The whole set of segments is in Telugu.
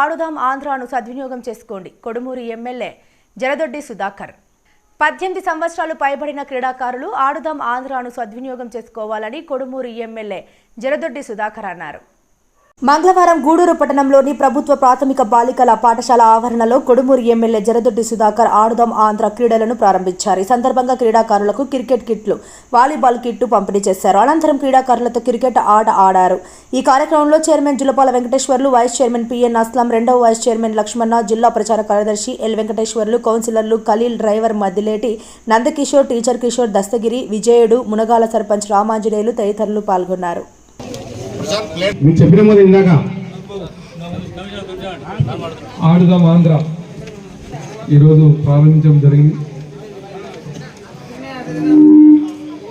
ఆడుదాం ఆంధ్రాను సద్వినియోగం చేసుకోండి. కొడుమూరు ఎమ్మెల్యే జరదొడ్డి సుధాకర్ 18 సంవత్సరాలు పైబడిన క్రీడాకారులు ఆడుదాం ఆంధ్రాను సద్వినియోగం చేసుకోవాలని కొడుమూరు ఎమ్మెల్యే జరదొడ్డి సుధాకర్ అన్నారు. మంగళవారం గూడూరు పట్టణంలోని ప్రభుత్వ ప్రాథమిక బాలికల పాఠశాల ఆవరణలో కొడుమూరు ఎమ్మెల్యే జరదొడ్డి సుధాకర్ ఆడుదాం ఆంధ్ర క్రీడలను ప్రారంభించారు. ఈ సందర్భంగా క్రీడాకారులకు క్రికెట్ కిట్లు, వాలీబాల్ కిట్లు పంపిణీ చేశారు. అనంతరం క్రీడాకారులతో క్రికెట్ ఆట ఆడారు. ఈ కార్యక్రమంలో chairman Julapala Venkateswarlu, vice chairman PN Aslam, రెండవ వైస్ చైర్మన్ లక్ష్మణ, జిల్లా ప్రచార కార్యదర్శి ఎల్ వెంకటేశ్వర్లు, కౌన్సిలర్లు ఖలీల్, డ్రైవర్ మద్దిలేటి, నందకిషోర్, టీచర్ కిషోర్, దస్తగిరి, విజయుడు, మునగాల సర్పంచ్ రామాంజనేయులు తదితరులు పాల్గొన్నారు. మీరు చెప్పిన ముందు ఇందాక ఆడుదాం ఆంధ్ర ఈరోజు ప్రారంభించడం జరిగింది.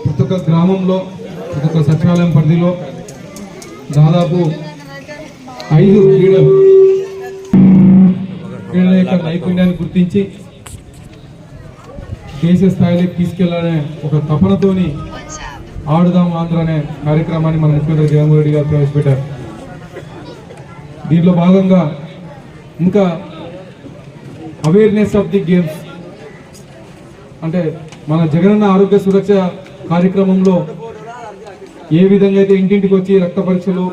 ప్రతి ఒక్క గ్రామంలో, ప్రతి ఒక్క సచివాలయం పరిధిలో దాదాపు 5 క్రీడల యొక్క నైపుణ్యాన్ని గుర్తించి దేశ స్థాయిలోకి తీసుకెళ్లాలనే ఒక తపనతోని ఆడుదాం ఆంధ్ర అనే కార్యక్రమాన్ని మన ముఖ్యమంత్రి జగన్మోహన్ రెడ్డి గారు ప్రవేశపెట్టారు. దీంట్లో భాగంగా ఇంకా అవేర్నెస్ ఆఫ్ ది గేమ్స్ అంటే మన జగనన్న ఆరోగ్య సురక్ష కార్యక్రమంలో ఏ విధంగా అయితే ఇంటింటికి వచ్చి రక్త పరీక్షలు,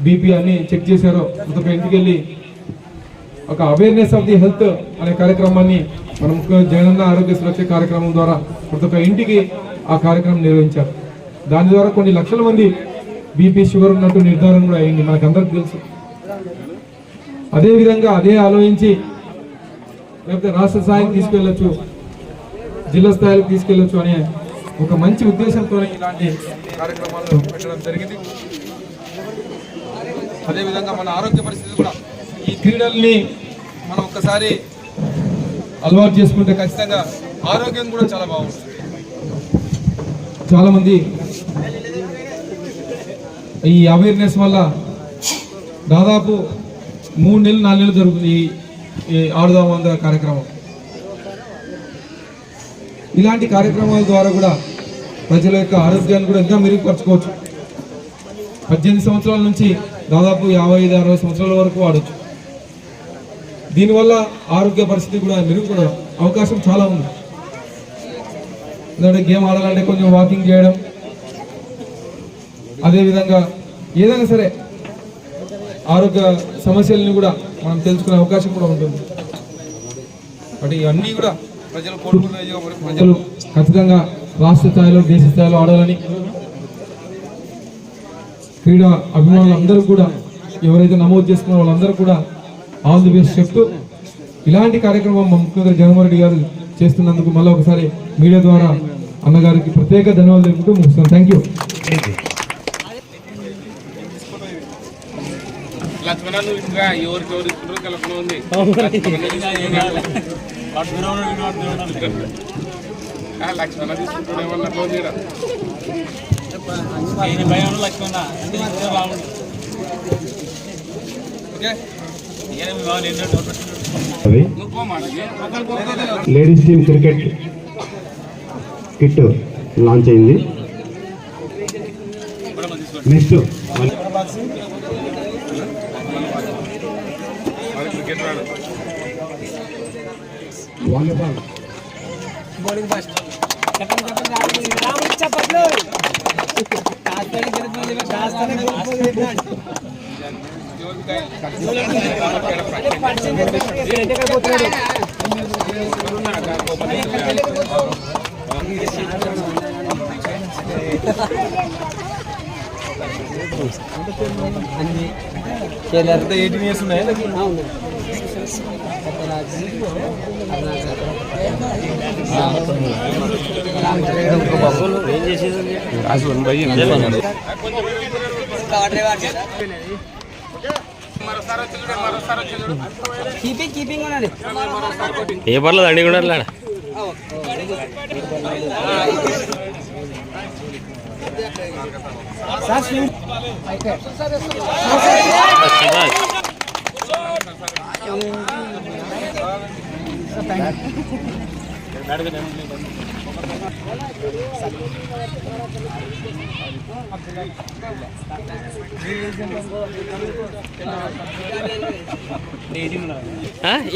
బీపీ అన్ని చెక్ చేశారో ప్రతి ఒక్క ఇంటికి వెళ్ళి ఒక అవేర్నెస్ ఆఫ్ ది హెల్త్ అనే కార్యక్రమాన్ని మన ముఖ్యమంత్రి జగనన్న ఆరోగ్య సురక్ష కార్యక్రమం ద్వారా ప్రతి ఒక్క ఇంటికి ఆ కార్యక్రమం నిర్వహించారు. దాని ద్వారా కొన్ని లక్షల మంది బీపీ, షుగర్ ఉన్నట్టు నిర్ధారణ కూడా అయింది, మనకందరికి తెలుసు. అదేవిధంగా అదే ఆలోచించి లేకపోతే రాష్ట్ర స్థాయికి తీసుకెళ్లొచ్చు, జిల్లా స్థాయికి తీసుకెళ్లొచ్చు అనే ఒక మంచి ఉద్దేశంతో ఇలాంటి కార్యక్రమాలు పెట్టడం జరిగింది. అదేవిధంగా మన ఆరోగ్య పరిస్థితి కూడా ఈ క్రీడల్ని మనం ఒక్కసారి అలవాటు చేసుకుంటే ఖచ్చితంగా ఆరోగ్యం కూడా చాలా బాగుంటుంది. చాలామంది ఈ అవేర్నెస్ వల్ల దాదాపు 3 నెలలు 4 నెలలు జరుగుతుంది ఈ ఆడుదాం ఆంధ్ర కార్యక్రమం. ఇలాంటి కార్యక్రమాల ద్వారా కూడా ప్రజల యొక్క ఆరోగ్యాన్ని కూడా ఇంకా మెరుగుపరచుకోవచ్చు. 18 సంవత్సరాల నుంచి దాదాపు 55-60 సంవత్సరాల వరకు ఆడవచ్చు. దీనివల్ల ఆరోగ్య పరిస్థితి కూడా మెరుగుపడే అవకాశం చాలా ఉంది. ఎందుకంటే గేమ్ ఆడాలంటే కొంచెం వాకింగ్ చేయడం, అదేవిధంగా ఏదైనా సరే ఆరోగ్య సమస్యలను కూడా మనం తెలుసుకునే అవకాశం కూడా ఉంటుంది. కాబట్టి ఇవన్నీ కూడా ప్రజలు కోరుకునే ప్రజలు ఖచ్చితంగా రాష్ట్ర స్థాయిలో, దేశ స్థాయిలో ఆడాలని క్రీడా అభిమానులందరూ కూడా ఎవరైతే నమోదు చేసుకున్న వాళ్ళందరూ కూడా ఆల్ ది బెస్ట్ చెప్తూ ఇలాంటి కార్యక్రమం మా ముఖ్యమంత్రి జగన్మోహన్ రెడ్డి గారు చేస్తున్నందుకు మళ్ళీ ఒకసారి మీడియా ద్వారా అన్నగారికి ప్రత్యేక ధన్యవాదాలు తెలుపుతూ ముగిస్తాను. Thank you. Ladies team cricket kit launch అయింది. నెక్స్ట్ వాలీబాల్ అన్ని 18 ఇయర్స్ ఉన్నాయి. ఏం చేసేది ఏ పర్లేదు అండి కూడా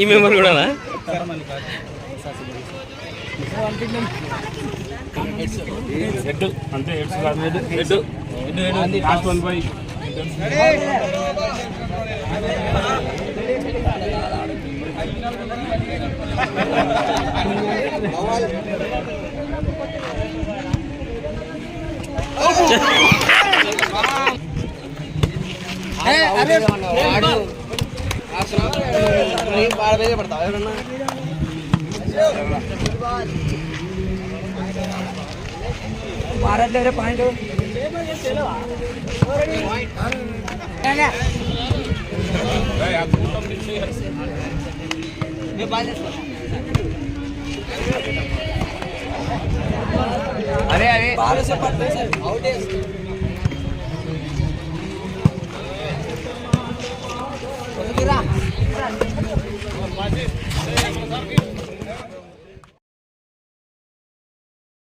ఈ మెంబర్ కూడా అంతే హెడ్ లాస్ట్ 1 బై అరే